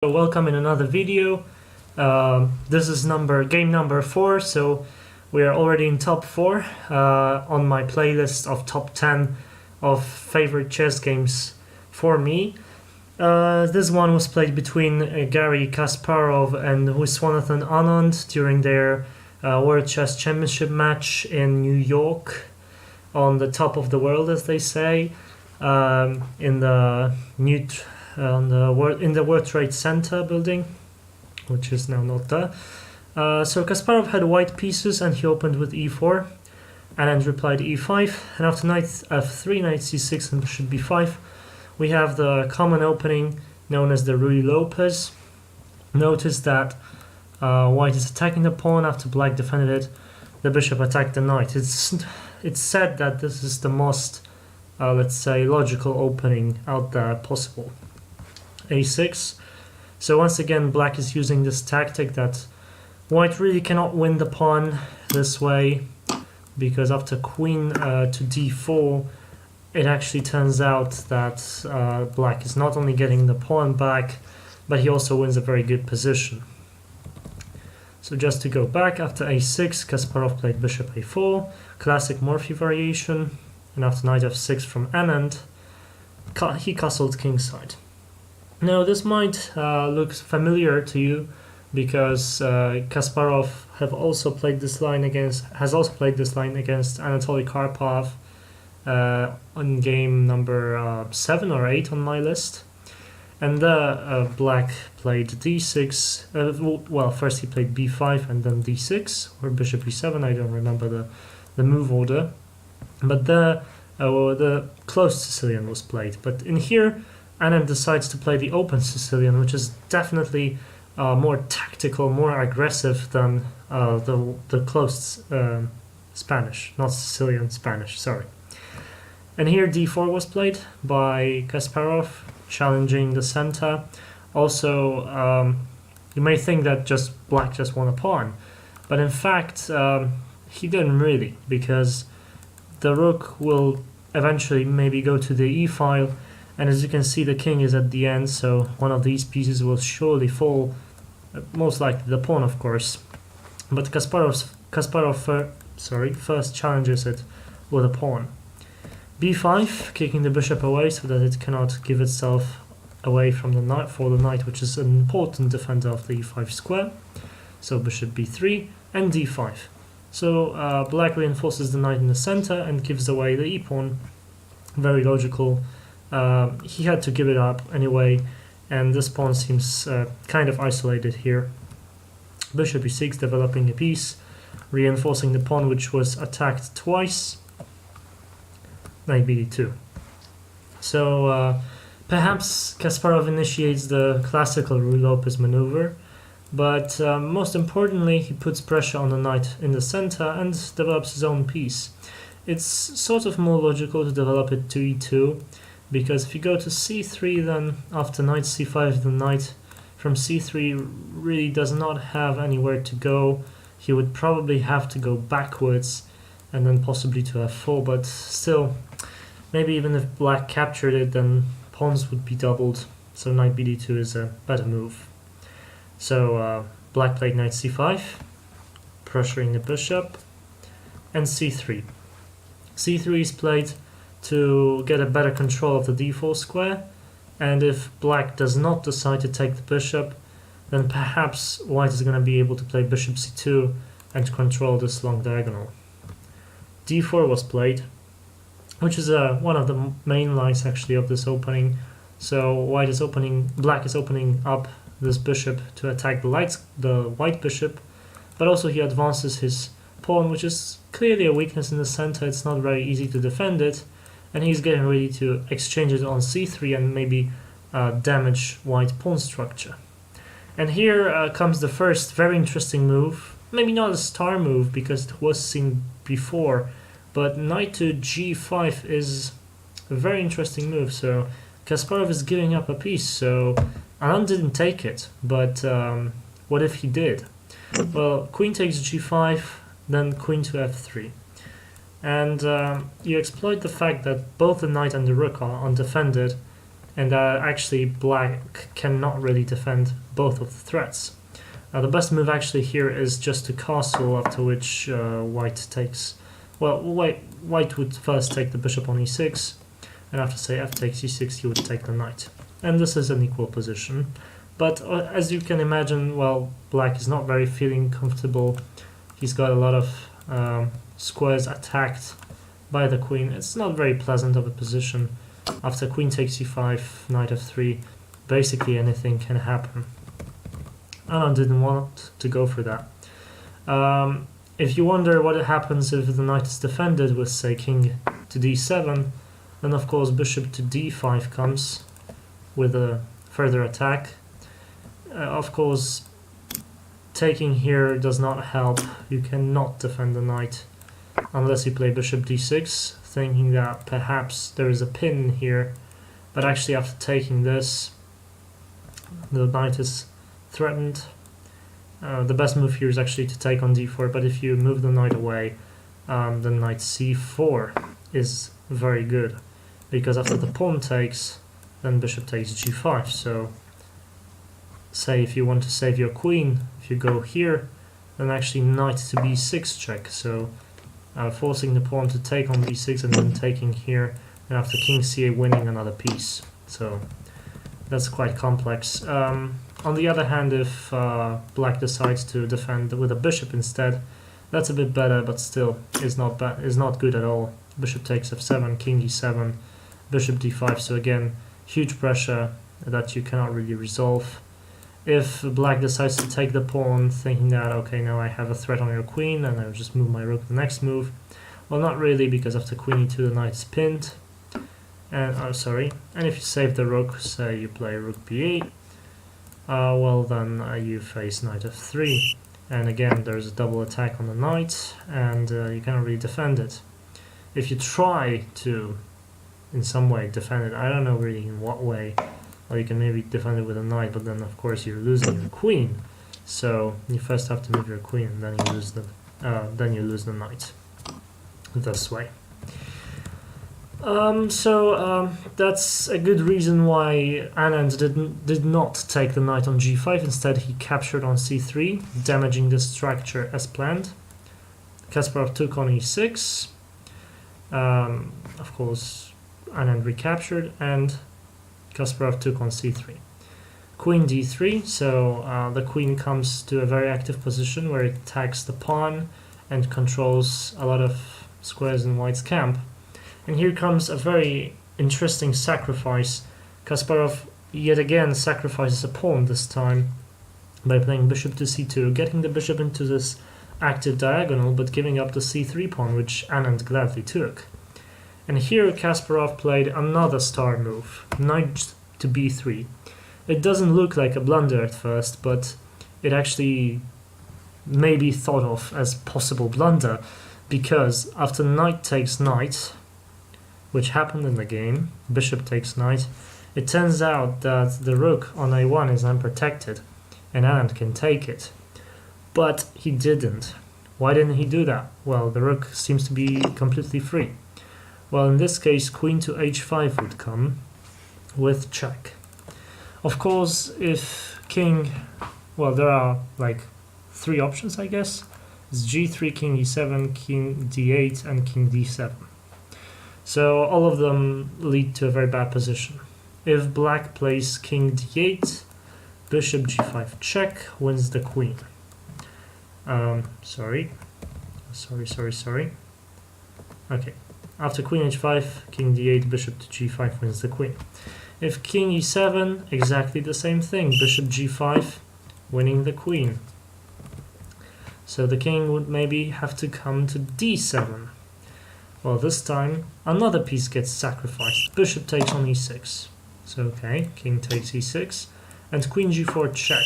Welcome in another video. This is game number 4, so we are already in top 4 on my playlist of top 10 of favorite chess games for me. This one was played between Garry Kasparow and Viswanathan Anand during their World Chess Championship match in New York, on the top of the world, as they say, in the World Trade Center building, which is now not there. So Kasparov had white pieces and he opened with e4. Anand replied e5, and after knight f3, knight c6 and bishop b5, we have the common opening known as the Ruy Lopez. Notice that white is attacking the pawn after black defended it. The bishop attacked the knight. It's said that this is the most, let's say, logical opening out there possible. a6. So once again, black is using this tactic that white really cannot win the pawn this way, because after queen to d4, it actually turns out that black is not only getting the pawn back, but he also wins a very good position. So just to go back, after a6, Kasparov played bishop a4, classic Morphy variation, and after knight f6 from Anand, he castled kingside. Now this might look familiar to you, because Kasparov has also played this line against Anatoly Karpov on game number 7 or 8 on my list. And black played d6. Well, first he played b5 and then d6 or bishop e7. I don't remember the move order, but the closed Sicilian was played. But in here, Anand decides to play the open Sicilian, which is definitely more tactical, more aggressive than the closed Spanish, not Sicilian, Spanish, sorry. And here d4 was played by Kasparov, challenging the center. Also, you may think that black just won a pawn, but in fact he didn't really, because the rook will eventually maybe go to the e-file, and as you can see, the king is at the end, so one of these pieces will surely fall, most likely the pawn, of course. But Kasparov first challenges it with a pawn. b5, kicking the bishop away so that it cannot give itself away from the knight, which is an important defender of the e5 square. So bishop b3 and d5. So black reinforces the knight in the center and gives away the e-pawn. Very logical. He had to give it up anyway, and this pawn seems kind of isolated here. Bishop e6, developing a piece, reinforcing the pawn which was attacked twice. Knight bd2. So perhaps Kasparov initiates the classical Ruy Lopez maneuver, but most importantly, he puts pressure on the knight in the center and develops his own piece. It's sort of more logical to develop it to e2, because if you go to c3, then after knight c5, the knight from c3 really does not have anywhere to go. He would probably have to go backwards and then possibly to f4, but still, maybe even if black captured it, then pawns would be doubled, so knight bd2 is a better move. So black played knight c5, pressuring the bishop, and c3. c3 is played to get a better control of the d4 square, and if black does not decide to take the bishop, then perhaps white is going to be able to play bishop c2 and control this long diagonal. d4 was played, which is one of the main lines actually of this opening. So black is opening up this bishop to attack the white bishop, but also he advances his pawn, which is clearly a weakness in the center. It's not very easy to defend it, and he's getting ready to exchange it on c3 and maybe damage white pawn structure. And here comes the first very interesting move, maybe not a star move because it was seen before, but knight to g5 is a very interesting move. So Kasparov is giving up a piece, so Anand didn't take it, but what if he did? Well, queen takes g5, then queen to f3. And you exploit the fact that both the knight and the rook are undefended, and actually black cannot really defend both of the threats. The best move actually here is just to castle, after which white takes... Well, white would first take the bishop on e6, and after, say, f takes e6, he would take the knight. And this is an equal position. But as you can imagine, well, black is not very feeling comfortable. He's got a lot of squares attacked by the queen. It's not very pleasant of a position. After queen takes e5, knight f3, basically anything can happen. Anand didn't want to go for that. If you wonder what happens if the knight is defended with, say, king to d7, then of course bishop to d5 comes with a further attack. Of course, taking here does not help. You cannot defend the knight unless you play bishop d6, thinking that perhaps there is a pin here, but actually after taking this, the knight is threatened. The best move here is actually to take on d4, but if you move the knight away, then knight c4 is very good, because after the pawn takes, then bishop takes g5. So say if you want to save your queen, if you go here, then actually knight to b6 check, so forcing the pawn to take on b6 and then taking here, and after king c8 winning another piece. So that's quite complex. On the other hand, if black decides to defend with a bishop instead, that's a bit better, but still is not good at all. Bishop takes f7, king e7, bishop d5, so again, huge pressure that you cannot really resolve. If black decides to take the pawn, thinking that, okay, now I have a threat on your queen, and I'll just move my rook the next move. Well, not really, because after queen e2, the knight is pinned. And, and if you save the rook, say you play rook b8, well then you face knight f3. And again, there's a double attack on the knight, and you cannot really defend it. If you try to, in some way, defend it, I don't know really in what way, or you can maybe defend it with a knight, but then of course you're losing your queen. So you first have to move your queen, and then you lose the knight. This way. That's a good reason why Anand did not take the knight on g5. Instead, he captured on c3, damaging the structure as planned. Kasparov took on e6. Of course, Anand recaptured, and Kasparov took on c3. Queen d3, so the queen comes to a very active position where it attacks the pawn and controls a lot of squares in white's camp. And here comes a very interesting sacrifice. Kasparov yet again sacrifices a pawn, this time by playing bishop to c2, getting the bishop into this active diagonal, but giving up the c3 pawn, which Anand gladly took. And here Kasparov played another star move, knight to b3. It doesn't look like a blunder at first, but it actually may be thought of as possible blunder, because after knight takes knight, which happened in the game, bishop takes knight, it turns out that the rook on a1 is unprotected, and Anand can take it. But he didn't. Why didn't he do that? Well, the rook seems to be completely free. Well, in this case, queen to h5 would come with check. Of course, if king... Well, there are like 3 options, I guess. It's g3, king e7, king d8, and king d7. So all of them lead to a very bad position. If black plays king d8, bishop g5 check wins the queen. Sorry. Okay. After queen h5, king d8, bishop to g5 wins the queen. If king e7, exactly the same thing. Bishop g5, winning the queen. So the king would maybe have to come to d7. Well, this time another piece gets sacrificed. Bishop takes on e6. So okay, king takes e6, and queen g4 check.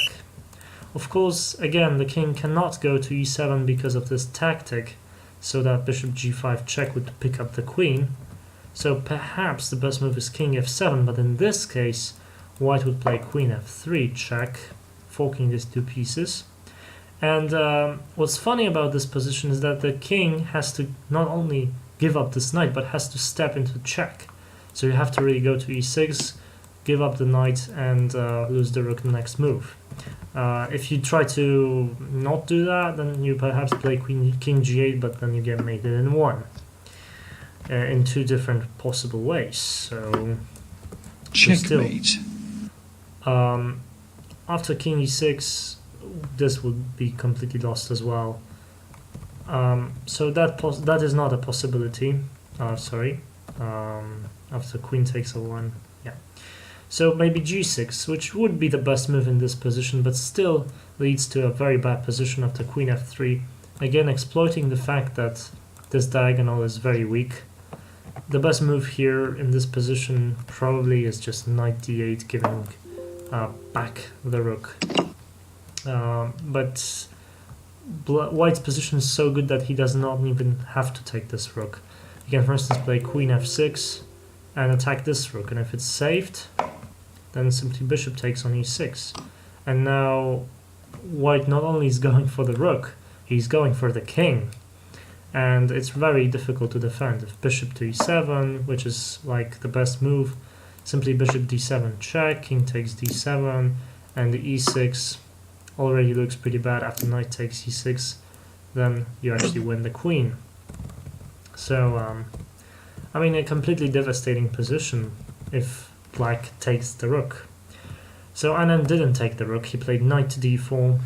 Of course, again, the king cannot go to e7 because of this tactic, so that bishop g5 check would pick up the queen. So perhaps the best move is king f7, but in this case, white would play queen f3 check, forking these 2 pieces. And what's funny about this position is that the king has to not only give up this knight, but has to step into check. So you have to really go to e6, give up the knight and lose the rook in the next move. If you try to not do that, then you perhaps play king g8, but then you get mated in one. In two different possible ways. So checkmate. After king e6, this would be completely lost as well. So that is not a possibility. Sorry. After queen takes a1, yeah. So maybe g6, which would be the best move in this position, but still leads to a very bad position after queen f3. Again, exploiting the fact that this diagonal is very weak. The best move here in this position probably is just knight d8, giving back the rook. But White's position is so good that he does not even have to take this rook. He can, for instance, play queen f6 and attack this rook, and if it's saved, then simply bishop takes on e6. And now White not only is going for the rook, he's going for the king. And it's very difficult to defend. If bishop to e7, which is like the best move, simply bishop d7 check, king takes d7, and the e6 already looks pretty bad. After knight takes e6, then you actually win the queen. So, I mean, a completely devastating position if black takes the rook. So Anand didn't take the rook, he played knight to d4,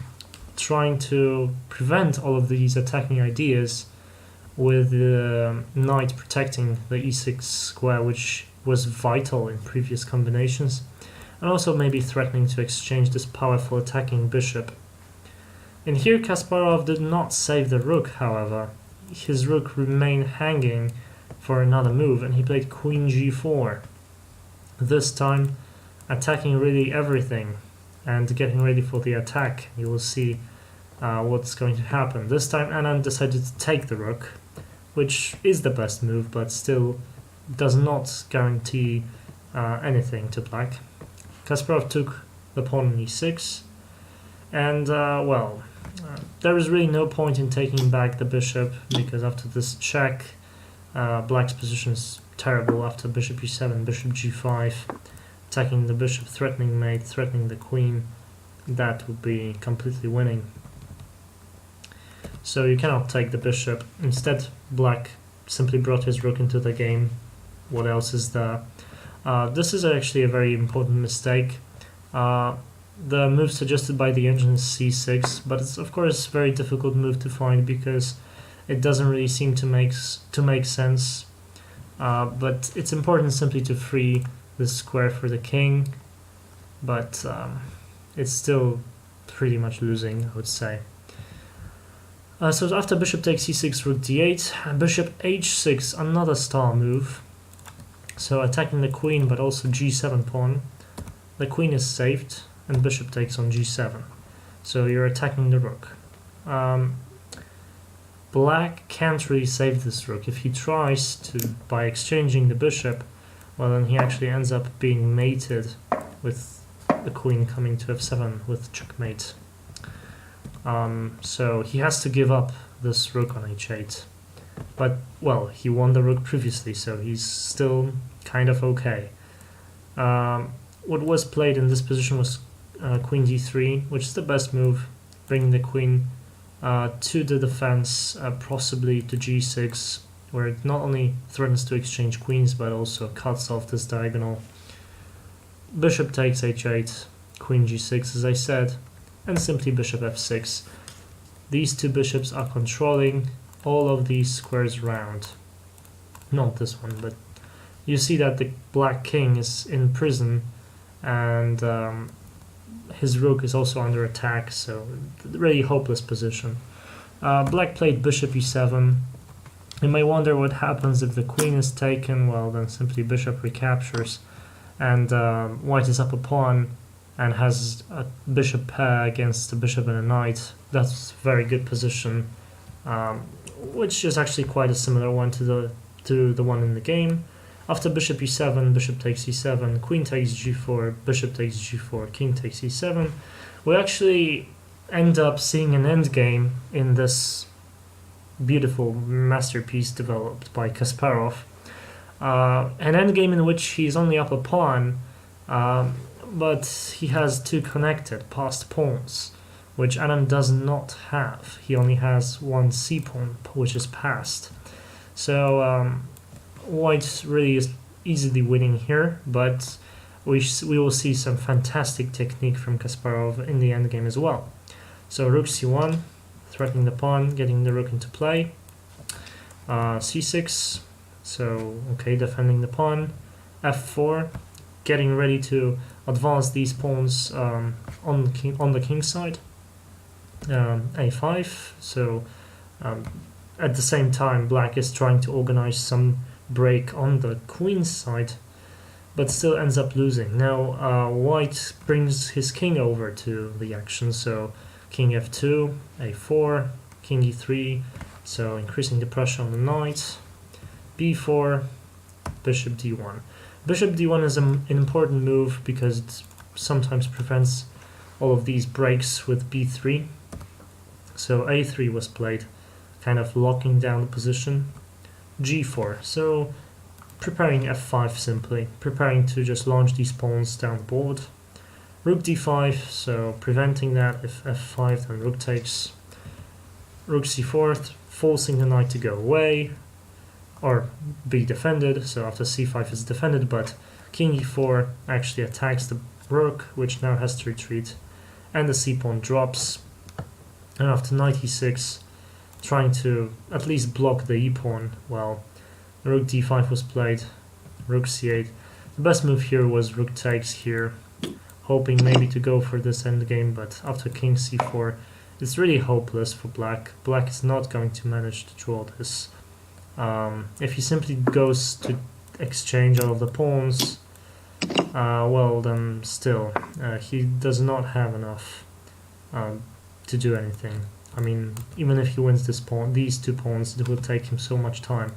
trying to prevent all of these attacking ideas, with the knight protecting the e6 square, which was vital in previous combinations, and also maybe threatening to exchange this powerful attacking bishop. And here Kasparov did not save the rook, however. His rook remained hanging for another move, and he played queen g4. This time attacking really everything and getting ready for the attack. You will see what's going to happen. This time Anand decided to take the rook, which is the best move, but still does not guarantee anything to black. Kasparov took the pawn on e6, and there is really no point in taking back the bishop, because after this check, black's position is terrible. After bishop e7, bishop g5, attacking the bishop, threatening mate, threatening the queen, that would be completely winning. So you cannot take the bishop. Instead, black simply brought his rook into the game. What else is there? This is actually a very important mistake. The move suggested by the engine is c6, but it's of course a very difficult move to find because it doesn't really seem to make sense. But it's important simply to free this square for the king, but it's still pretty much losing, I would say. So after bishop takes e6, rook d8, bishop h6, another star move. So attacking the queen, but also g7 pawn. The queen is saved, and bishop takes on g7. So you're attacking the rook. Black can't really save this rook. If he tries to, by exchanging the bishop, well, then he actually ends up being mated with the queen coming to f7 with checkmate. So he has to give up this rook on h8. But, well, he won the rook previously, so he's still kind of okay. What was played in this position was queen d3, which is the best move, bringing the queen to the defense, possibly to g6, where it not only threatens to exchange queens, but also cuts off this diagonal. Bishop takes h8, queen g6, as I said, and simply bishop f6. These two bishops are controlling all of these squares around. Not this one, but you see that the black king is in prison, and his rook is also under attack, so really hopeless position. Black played bishop e7. You may wonder what happens if the queen is taken. Well, then simply bishop recaptures, and white is up a pawn and has a bishop pair against a bishop and a knight. That's a very good position, which is actually quite a similar one to the one in the game. After bishop e7, bishop takes e7, queen takes g4, bishop takes g4, king takes e7, we actually end up seeing an endgame in this beautiful masterpiece developed by Kasparov. An endgame in which he's only up a pawn, But he has two connected passed pawns, which Anand does not have. He only has one c pawn, which is passed. So white really is easily winning here, but we will see some fantastic technique from Kasparov in the endgame as well. So rook c1, threatening the pawn, getting the rook into play. C6, so okay, defending the pawn. F4, getting ready to advance these pawns on the king side. A5, so at the same time black is trying to organize some break on the queen side, but still ends up losing. Now white brings his king over to the action, so king f2, a4, king e3, so increasing the pressure on the knight. b4, bishop d1. Bishop d1 is an important move because it sometimes prevents all of these breaks with b3. So a3 was played, kind of locking down the position. g4, so preparing f5 simply, preparing to just launch these pawns down the board. Rook d5, so preventing that. If f5, then rook takes. Rook c4, forcing the knight to go away or be defended. So after c5 is defended, but king e4 actually attacks the rook, which now has to retreat, and the c-pawn drops. And after knight e6, trying to at least block the e-pawn, well, rook d5 was played, rook c8. The best move here was rook takes here, hoping maybe to go for this endgame, but after king c4, it's really hopeless for black. Black is not going to manage to draw this. If he simply goes to exchange all of the pawns, well then still, he does not have enough to do anything. I mean, even if he wins this pawn, these two pawns, it will take him so much time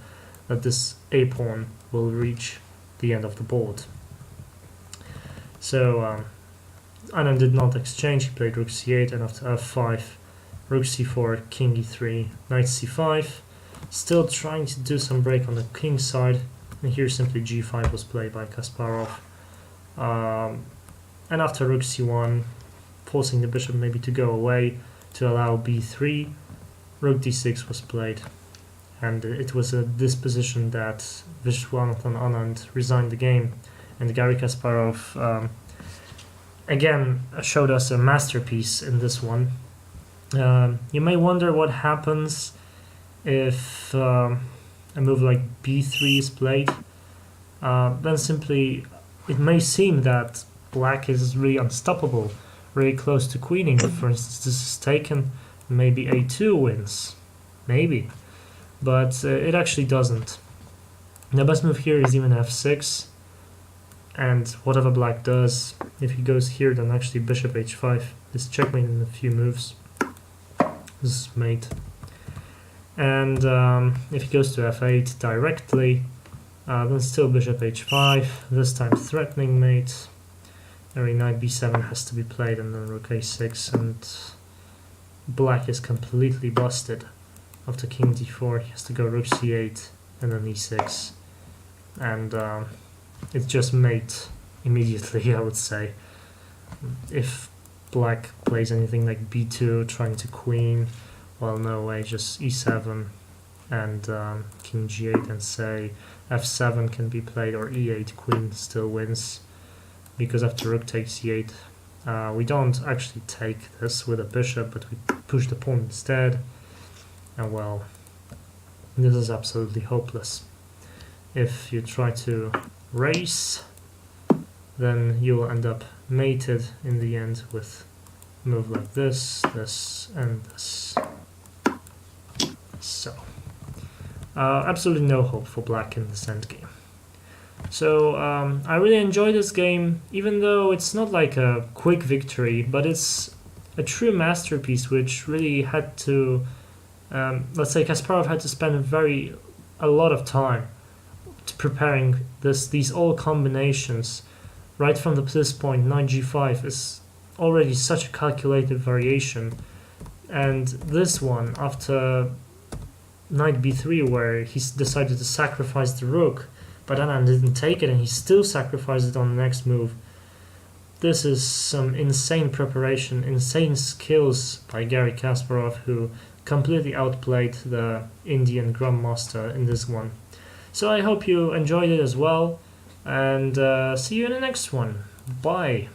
that this a pawn will reach the end of the board. So Anand did not exchange, he played rook c8, and after f5, rook c4, king e3, knight c5, still trying to do some break on the king side, and here simply g5 was played by Kasparov. And after rook c1, forcing the bishop maybe to go away to allow b3, rook d6 was played, and it was at this position that Viswanathan Anand resigned the game, and Garry Kasparov again showed us a masterpiece in this one. You may wonder what happens if a move like b3 is played. Then simply it may seem that black is really unstoppable, really close to queening. If, for instance, this is taken, maybe a2 wins, maybe, but it actually doesn't. The best move here is even f6, and whatever black does, if he goes here, then actually bishop h5 is checkmate in a few moves. This is mate. And if he goes to f8 directly, then still bishop h5, this time threatening mate. Every knight b7 has to be played, and then rook a6, and black is completely busted. After king d4, he has to go rook c8, and then e6. And it's just mate immediately, I would say. If black plays anything like b2, trying to queen, well, no way, just e7 and king g8, and say f7 can be played, or e8, queen still wins, because after rook takes e8, we don't actually take this with a bishop, but we push the pawn instead, and well, this is absolutely hopeless. If you try to race, then you will end up mated in the end with a move like this, this, and this. So, absolutely no hope for black in this endgame. So, I really enjoy this game, even though it's not like a quick victory, but it's a true masterpiece, which really had to, let's say Kasparov had to spend a lot of time preparing these all combinations. Right from this point, knight g5 is already such a calculated variation, and this one, after knight b3, where he decided to sacrifice the rook, but Anand didn't take it, and he still sacrificed it on the next move. this is some insane preparation, insane skills by Garry Kasparov, who completely outplayed the Indian grandmaster in this one. So I hope you enjoyed it as well, and see you in the next one. Bye.